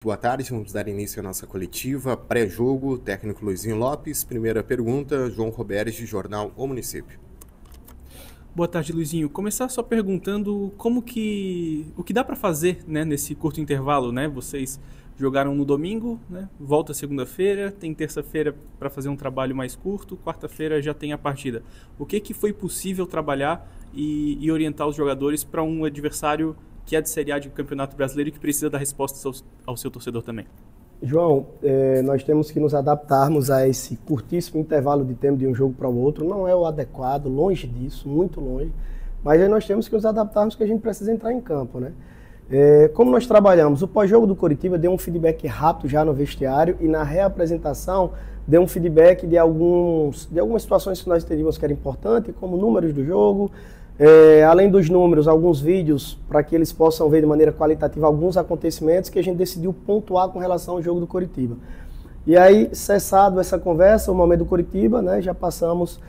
Boa tarde, vamos dar início à nossa coletiva pré-jogo, técnico Luizinho Lopes. Primeira pergunta, João Roberts, de Jornal O Município. Boa tarde, Luizinho. Começar só perguntando o que dá para fazer, né, nesse curto intervalo, né? Vocês jogaram no domingo, né? Volta segunda-feira, tem terça-feira para fazer um trabalho mais curto, quarta-feira já tem a partida. O que foi possível trabalhar e orientar os jogadores para um adversário que é de Série A de Campeonato Brasileiro e que precisa dar respostas ao seu torcedor também? João, nós temos que nos adaptarmos a esse curtíssimo intervalo de tempo de um jogo para o outro. Não é o adequado, longe disso, muito longe. Mas aí nós temos que nos adaptarmos porque a gente precisa entrar em campo, né? Como nós trabalhamos, o pós-jogo do Coritiba deu um feedback rápido já no vestiário e na reapresentação deu um feedback de algumas situações que nós entendíamos que era importante, como números do jogo, além dos números, alguns vídeos para que eles possam ver de maneira qualitativa alguns acontecimentos que a gente decidiu pontuar com relação ao jogo do Coritiba. E aí, cessado essa conversa, o momento do Coritiba, né, já passamos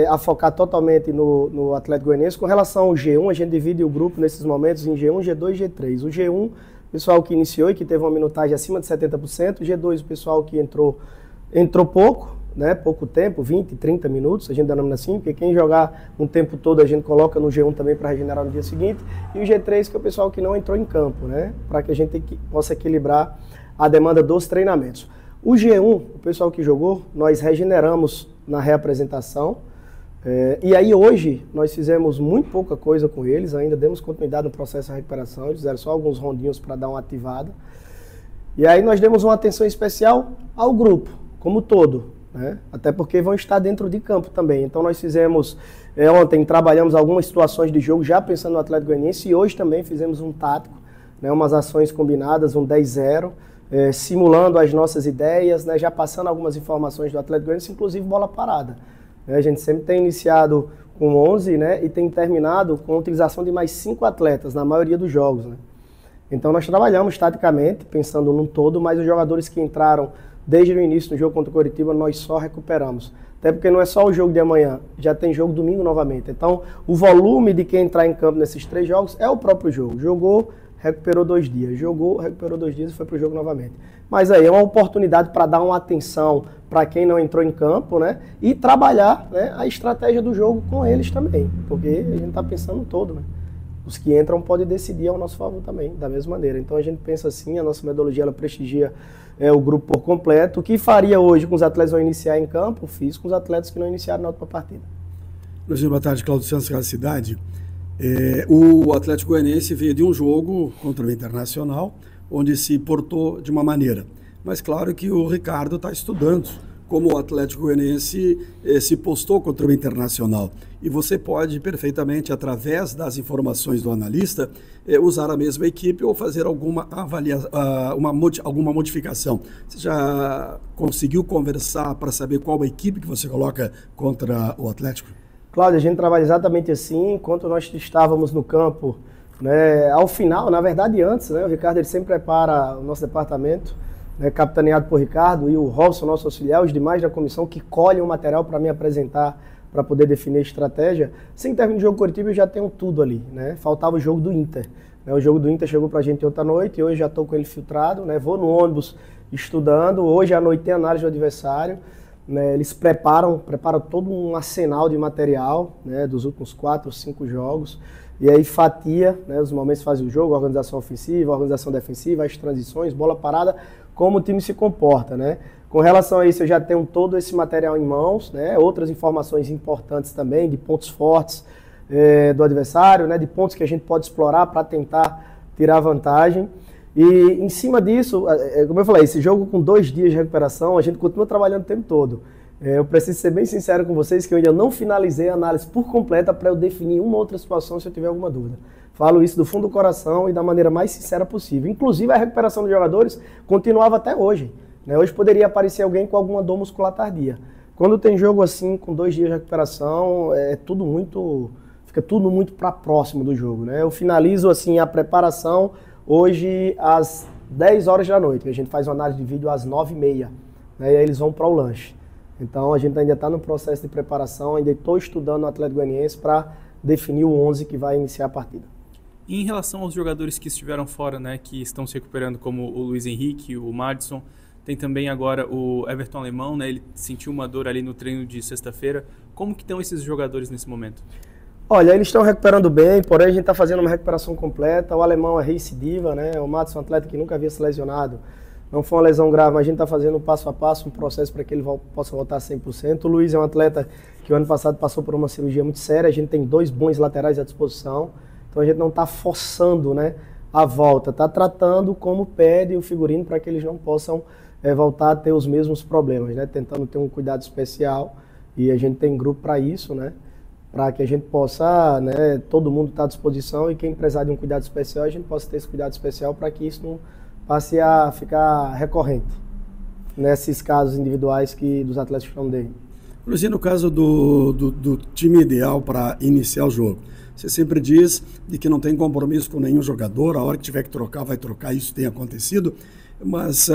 a focar totalmente no Atlético Goianiense. Com relação ao G1, a gente divide o grupo nesses momentos em G1, G2 e G3. O G1, o pessoal que iniciou e que teve uma minutagem acima de 70%. O G2, o pessoal que entrou pouco, né, pouco tempo, 20, 30 minutos, a gente denomina assim, porque quem jogar um tempo todo a gente coloca no G1 também para regenerar no dia seguinte. E o G3, que é o pessoal que não entrou em campo, né, para que a gente possa equilibrar a demanda dos treinamentos. O G1, o pessoal que jogou, nós regeneramos na reapresentação. E aí hoje nós fizemos muito pouca coisa com eles, ainda demos continuidade no processo de recuperação, eles fizeram só alguns rondinhos para dar uma ativada. E aí nós demos uma atenção especial ao grupo, como todo, né? Até porque vão estar dentro de campo também. Então nós fizemos, ontem trabalhamos algumas situações de jogo já pensando no Atlético Goianiense e hoje também fizemos um tático, né, umas ações combinadas, um 10-0, simulando as nossas ideias, né, já passando algumas informações do Atlético Goianiense, inclusive bola parada. A gente sempre tem iniciado com 11, né, e tem terminado com a utilização de mais 5 atletas na maioria dos jogos, né? Então nós trabalhamos taticamente, pensando num todo, mas os jogadores que entraram desde o início do jogo contra o Coritiba, nós só recuperamos. Até porque não é só o jogo de amanhã, já tem jogo domingo novamente. Então, o volume de quem entrar em campo nesses 3 jogos é o próprio jogo. Jogou, recuperou 2 dias. Jogou, recuperou 2 dias e foi para o jogo novamente. Mas aí é uma oportunidade para dar uma atenção para quem não entrou em campo, né? E trabalhar, né, a estratégia do jogo com eles também. Porque a gente está pensando no todo, né? Os que entram podem decidir ao nosso favor também, da mesma maneira. Então a gente pensa assim, a nossa metodologia ela prestigia o grupo por completo. O que faria hoje com os atletas que vão iniciar em campo, fiz com os atletas que não iniciaram na última partida. Boa tarde, Cláudio Santos, da cidade. O Atlético Goianiense veio de um jogo contra o Internacional, onde se portou de uma maneira. Mas claro que o Ricardo está estudando como o Atlético Goianiense se postou contra o Internacional. E você pode perfeitamente, através das informações do analista, usar a mesma equipe ou fazer alguma alguma modificação. Você já conseguiu conversar para saber qual a equipe que você coloca contra o Atlético? Cláudio, a gente trabalha exatamente assim, enquanto nós estávamos no campo, né, ao final, na verdade antes, né, o Ricardo ele sempre prepara o nosso departamento, né, capitaneado por Ricardo e o Robson, nosso auxiliar, os demais da comissão que colhem o material para me apresentar, para poder definir a estratégia. Sem término do jogo Coritiba eu já tenho tudo ali, né? Faltava o jogo do Inter. Né? O jogo do Inter chegou para a gente ontem à noite e hoje já estou com ele filtrado, né? Vou no ônibus estudando, hoje à noite tem análise do adversário, né? Eles preparam todo um arsenal de material, né, dos últimos 4 ou 5 jogos. E aí fatia, né, os momentos que fazem o jogo, organização ofensiva, organização defensiva, as transições, bola parada, como o time se comporta, né? Com relação a isso, eu já tenho todo esse material em mãos, né? Outras informações importantes também, de pontos fortes do adversário, né? De pontos que a gente pode explorar para tentar tirar vantagem. E em cima disso, como eu falei, esse jogo com 2 dias de recuperação, a gente continua trabalhando o tempo todo. Eu preciso ser bem sincero com vocês que eu ainda não finalizei a análise por completa para eu definir uma outra situação se eu tiver alguma dúvida. Falo isso do fundo do coração e da maneira mais sincera possível. Inclusive a recuperação dos jogadores continuava até hoje. Né? Hoje poderia aparecer alguém com alguma dor muscular tardia. Quando tem jogo assim, com 2 dias de recuperação, fica tudo muito para próximo do jogo. Né? Eu finalizo assim a preparação hoje às 10 horas da noite, que a gente faz uma análise de vídeo às 9h30. Né? E aí eles vão para o lanche. Então a gente ainda está no processo de preparação, ainda estou estudando o Atlético Goianiense para definir o 11 que vai iniciar a partida. E em relação aos jogadores que estiveram fora, né, que estão se recuperando, como o Luiz Henrique, o Madison, tem também agora o Everton Alemão, né, ele sentiu uma dor ali no treino de sexta-feira. Como que estão esses jogadores nesse momento? Olha, eles estão recuperando bem, porém a gente está fazendo uma recuperação completa. O Alemão é recidiva, né? O Madison é um atleta que nunca havia se lesionado. Não foi uma lesão grave, mas a gente está fazendo passo a passo um processo para que ele possa voltar a 100%. O Luiz é um atleta que o ano passado passou por uma cirurgia muito séria. A gente tem 2 bons laterais à disposição. Então a gente não está forçando, né, a volta. Está tratando como pede o figurino para que eles não possam voltar a ter os mesmos problemas, né? Tentando ter um cuidado especial. E a gente tem grupo para isso, né? Para que a gente possa, né, todo mundo está à disposição e quem precisar de um cuidado especial, a gente possa ter esse cuidado especial para que isso não passe a ficar recorrente nesses casos individuais dos atletas que estão dele. Luizinho, no caso do time ideal para iniciar o jogo, você sempre diz de que não tem compromisso com nenhum jogador, a hora que tiver que trocar, vai trocar, isso tem acontecido, mas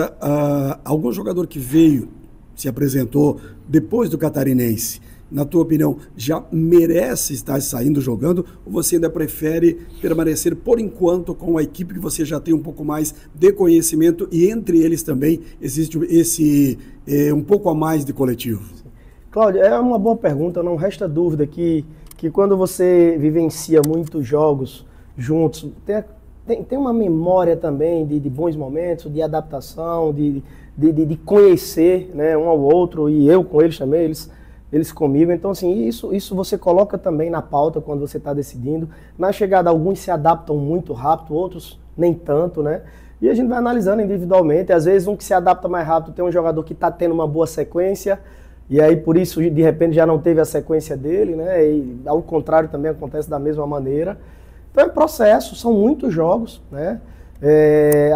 algum jogador que veio, se apresentou depois do Catarinense, na tua opinião, já merece estar saindo jogando ou você ainda prefere permanecer por enquanto com a equipe que você já tem um pouco mais de conhecimento e entre eles também existe esse um pouco a mais de coletivo? Cláudio, é uma boa pergunta, não resta dúvida que quando você vivencia muitos jogos juntos, tem uma memória também de bons momentos, de adaptação, de conhecer, né, um ao outro e eu com eles também, eles comigo. Então, assim, isso você coloca também na pauta quando você está decidindo. Na chegada, alguns se adaptam muito rápido, outros nem tanto, né? E a gente vai analisando individualmente. Às vezes, um que se adapta mais rápido tem um jogador que está tendo uma boa sequência, e aí, por isso, de repente, já não teve a sequência dele, né? E ao contrário também acontece da mesma maneira. Então, é processo, são muitos jogos, né?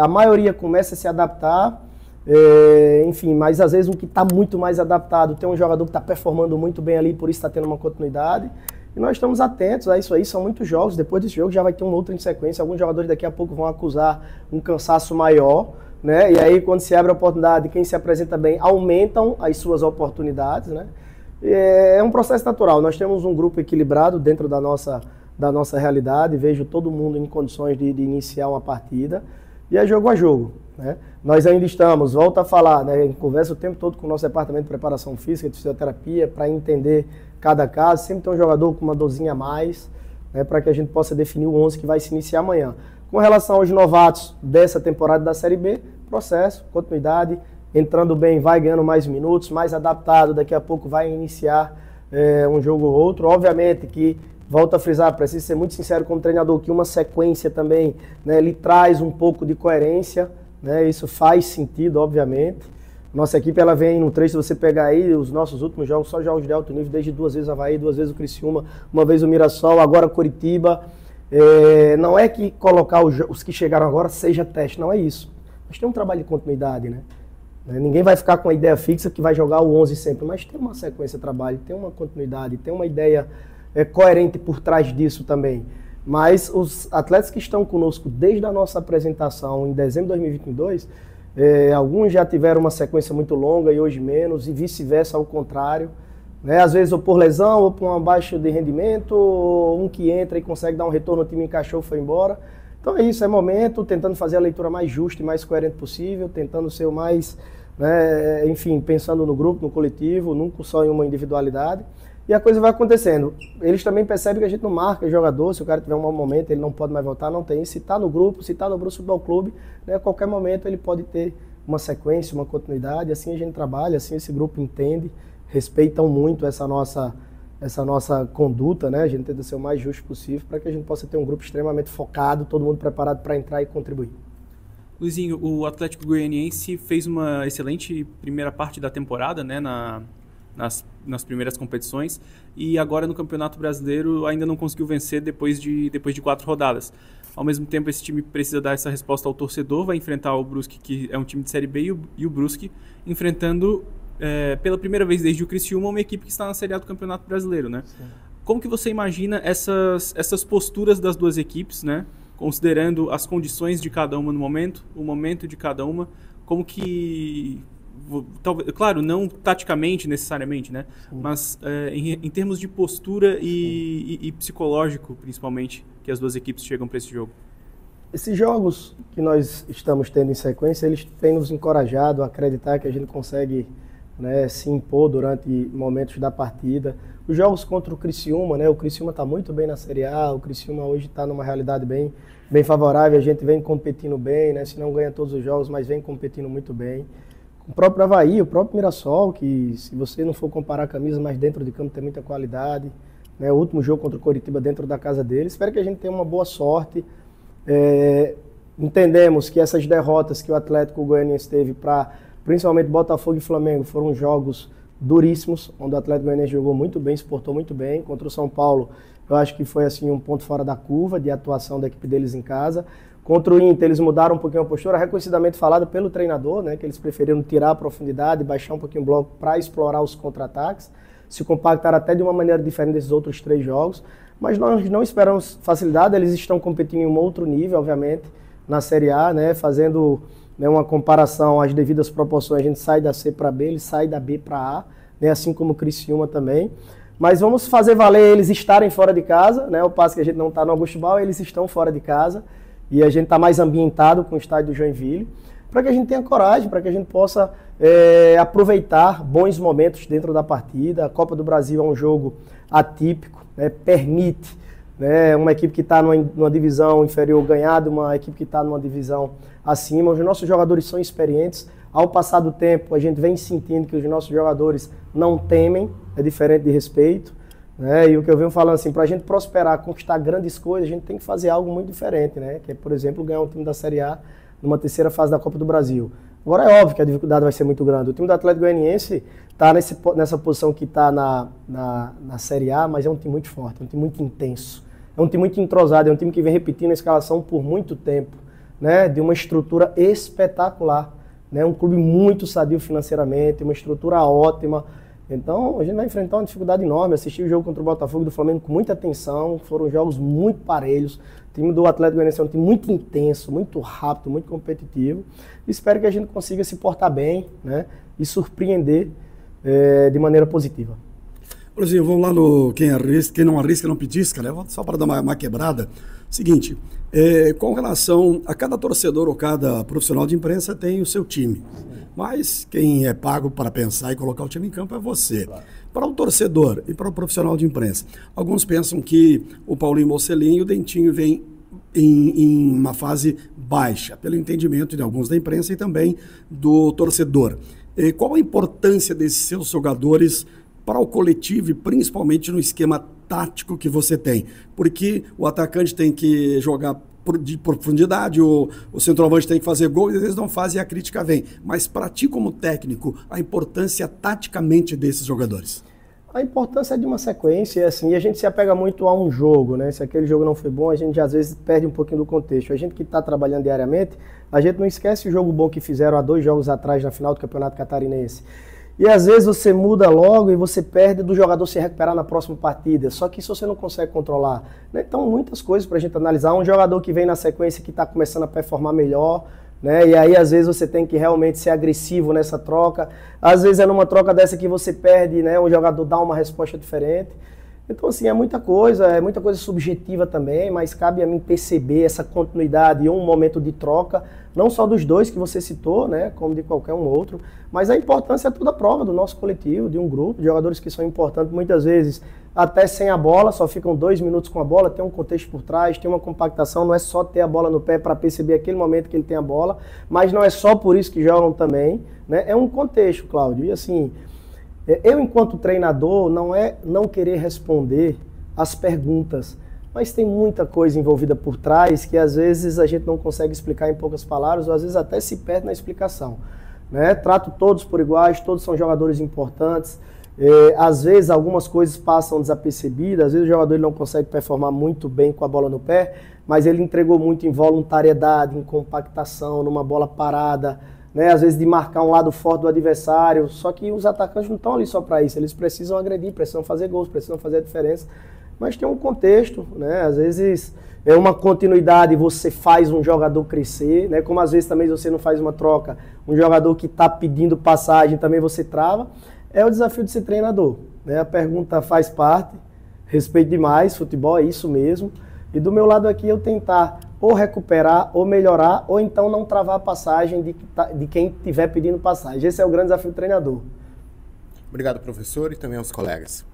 A maioria começa a se adaptar, enfim, mas às vezes um que está muito mais adaptado, tem um jogador que está performando muito bem ali, por isso está tendo uma continuidade. E nós estamos atentos a isso aí, são muitos jogos. Depois desse jogo já vai ter um outro em sequência. Alguns jogadores daqui a pouco vão acusar um cansaço maior, né? E aí quando se abre a oportunidade, quem se apresenta bem aumentam as suas oportunidades, né? É um processo natural. Nós temos um grupo equilibrado dentro da nossa realidade. Vejo todo mundo em condições de iniciar uma partida. E é jogo a jogo, né? Nós ainda estamos, volto a falar, né, em conversa o tempo todo com o nosso departamento de preparação física, de fisioterapia, para entender cada caso. Sempre tem um jogador com uma dorzinha a mais, né, para que a gente possa definir o 11 que vai se iniciar amanhã. Com relação aos novatos dessa temporada da Série B, processo, continuidade, entrando bem, vai ganhando mais minutos, mais adaptado, daqui a pouco vai iniciar um jogo ou outro. Obviamente que, volto a frisar, preciso ser muito sincero como treinador, que uma sequência também, né, ele traz um pouco de coerência, né, isso faz sentido, obviamente. Nossa equipe, ela vem no trecho, se você pegar aí os nossos últimos jogos, só jogos de alto nível, desde 2 vezes o Avaí, 2 vezes o Criciúma, uma vez o Mirassol, agora Coritiba. Não é que colocar os que chegaram agora seja teste, não é isso. Mas tem um trabalho de continuidade, né? Ninguém vai ficar com a ideia fixa que vai jogar o 11 sempre, mas tem uma sequência de trabalho, tem uma continuidade, tem uma ideia coerente por trás disso também. Mas os atletas que estão conosco desde a nossa apresentação em dezembro de 2022, alguns já tiveram uma sequência muito longa e hoje menos, e vice-versa ao contrário, né? Às vezes ou por lesão, ou por um abaixo de rendimento, ou um que entra e consegue dar um retorno, o time encaixou, foi embora. Então é isso, é momento, tentando fazer a leitura mais justa e mais coerente possível, tentando ser o mais, né, enfim, pensando no grupo, no coletivo, nunca só em uma individualidade. E a coisa vai acontecendo. Eles também percebem que a gente não marca jogador, se o cara tiver um mau momento, ele não pode mais voltar, não tem. Se está no grupo, se está no Brusque Futebol Clube, né, a qualquer momento ele pode ter uma sequência, uma continuidade, assim a gente trabalha, assim esse grupo entende, respeitam muito essa nossa conduta, né? A gente tenta ser o mais justo possível para que a gente possa ter um grupo extremamente focado, todo mundo preparado para entrar e contribuir. Luizinho, o Atlético Goianiense fez uma excelente primeira parte da temporada, né, nas primeiras competições, e agora no Campeonato Brasileiro ainda não conseguiu vencer depois de 4 rodadas. Ao mesmo tempo, esse time precisa dar essa resposta ao torcedor, vai enfrentar o Brusque, que é um time de Série B, e o Brusque enfrentando pela primeira vez desde o Criciúma uma equipe que está na Série A do Campeonato Brasileiro, né? Sim. Como que você imagina essas posturas das duas equipes, né? Considerando as condições de cada uma no momento, o momento de cada uma, como que talvez, claro, não taticamente necessariamente, né? Mas em termos de postura e psicológico, principalmente, que as duas equipes chegam para esse jogo. Esses jogos que nós estamos tendo em sequência, eles têm nos encorajado a acreditar que a gente consegue, né, se impor durante momentos da partida. Os jogos contra o Criciúma, né, o Criciúma está muito bem na Série A, o Criciúma hoje está numa realidade bem favorável, a gente vem competindo bem, né, se não ganha todos os jogos, mas vem competindo muito bem. O próprio Avaí, o próprio Mirassol, que se você não for comparar a camisa, mas dentro de campo tem muita qualidade, né, o último jogo contra o Coritiba dentro da casa dele. Espero que a gente tenha uma boa sorte. Entendemos que essas derrotas que o Atlético Goianiense teve para principalmente Botafogo e Flamengo foram jogos duríssimos, onde o Atlético Goianiense jogou muito bem, se portou muito bem. Contra o São Paulo, eu acho que foi assim um ponto fora da curva de atuação da equipe deles em casa. Contra o Inter, eles mudaram um pouquinho a postura, reconhecidamente falada pelo treinador, né, que eles preferiram tirar a profundidade, baixar um pouquinho o bloco para explorar os contra-ataques, se compactar até de uma maneira diferente desses outros 3 jogos. Mas nós não esperamos facilidade, eles estão competindo em um outro nível, obviamente, na Série A, né, fazendo, né, uma comparação às devidas proporções. A gente sai da C para B, eles saem da B para A, né, assim como o Criciúma também. Mas vamos fazer valer eles estarem fora de casa, né, ao passo que a gente não está no Augusto Bal, eles estão fora de casa e a gente está mais ambientado com o estádio do Joinville, para que a gente tenha coragem, para que a gente possa aproveitar bons momentos dentro da partida. A Copa do Brasil é um jogo atípico, né, permite, né, uma equipe que está numa divisão inferior ganhar de uma equipe que está numa divisão acima. Os nossos jogadores são experientes. Ao passar do tempo, a gente vem sentindo que os nossos jogadores não temem, é diferente de respeito, né? E o que eu venho falando assim, para a gente prosperar, conquistar grandes coisas, a gente tem que fazer algo muito diferente, né? Que é, por exemplo, ganhar um time da Série A numa terceira fase da Copa do Brasil. Agora é óbvio que a dificuldade vai ser muito grande. O time do Atlético Goianiense está nessa posição que está na Série A, mas é um time muito forte, é um time muito intenso, é um time muito entrosado, é um time que vem repetindo a escalação por muito tempo, né? De uma estrutura espetacular, né? Um clube muito sadio financeiramente, uma estrutura ótima. Então a gente vai enfrentar uma dificuldade enorme. Assisti o jogo contra o Botafogo do Flamengo com muita atenção, foram jogos muito parelhos. O time do Atlético Goianiense é um time muito intenso, muito rápido, muito competitivo. Espero que a gente consiga se portar bem, né, e surpreender de maneira positiva. Luizinho, vamos lá no quem não arrisca não petisca, né? Só para dar uma quebrada. Seguinte, com relação a cada torcedor ou cada profissional de imprensa tem o seu time. Mas quem é pago para pensar e colocar o time em campo é você. Claro. Para o torcedor e para o profissional de imprensa, alguns pensam que o Paulinho Mocelin e o Dentinho vêm em uma fase baixa, pelo entendimento de alguns da imprensa e também do torcedor. Qual a importância desses seus jogadores para o coletivo e principalmente no esquema tático que você tem? Porque o atacante tem que jogar de profundidade, o centroavante tem que fazer gol e às vezes não faz e a crítica vem. Mas para ti como técnico, a importância taticamente desses jogadores? A importância é de uma sequência, assim, e a gente se apega muito a um jogo, né? Se aquele jogo não foi bom, a gente às vezes perde um pouquinho do contexto. A gente que está trabalhando diariamente, a gente não esquece o jogo bom que fizeram há 2 jogos atrás na final do Campeonato Catarinense. E às vezes você muda logo e você perde do jogador se recuperar na próxima partida. Só que isso você não consegue controlar, né? Então, muitas coisas para a gente analisar. Um jogador que vem na sequência que está começando a performar melhor, né? E aí às vezes você tem que realmente ser agressivo nessa troca. Às vezes é numa troca dessa que você perde, né? O jogador dá uma resposta diferente. Então, assim, é muita coisa subjetiva também, mas cabe a mim perceber essa continuidade e um momento de troca, não só dos dois que você citou, né, como de qualquer um outro, mas a importância é toda a prova do nosso coletivo, de um grupo, de jogadores que são importantes, muitas vezes até sem a bola, só ficam 2 minutos com a bola, tem um contexto por trás, tem uma compactação, não é só ter a bola no pé para perceber aquele momento que ele tem a bola, mas não é só por isso que jogam também, né, é um contexto, Cláudio, e assim... Eu, enquanto treinador, não é não querer responder as perguntas, mas tem muita coisa envolvida por trás que às vezes a gente não consegue explicar em poucas palavras, ou às vezes até se perde na explicação, né? Trato todos por iguais, todos são jogadores importantes, às vezes algumas coisas passam desapercebidas, às vezes o jogador ele não consegue performar muito bem com a bola no pé, mas ele entregou muito em voluntariedade, em compactação, numa bola parada, né, às vezes de marcar um lado forte do adversário, só que os atacantes não estão ali só para isso, eles precisam agredir, precisam fazer gols, precisam fazer a diferença, mas tem um contexto, né, às vezes é uma continuidade, você faz um jogador crescer, né? Como às vezes também você não faz uma troca, um jogador que está pedindo passagem também você trava. É o desafio de ser treinador, né? A pergunta faz parte, respeito demais, futebol é isso mesmo. E do meu lado aqui eu tentar ou recuperar, ou melhorar, ou então não travar a passagem de quem estiver pedindo passagem. Esse é o grande desafio do treinador. Obrigado, professor, e também aos colegas.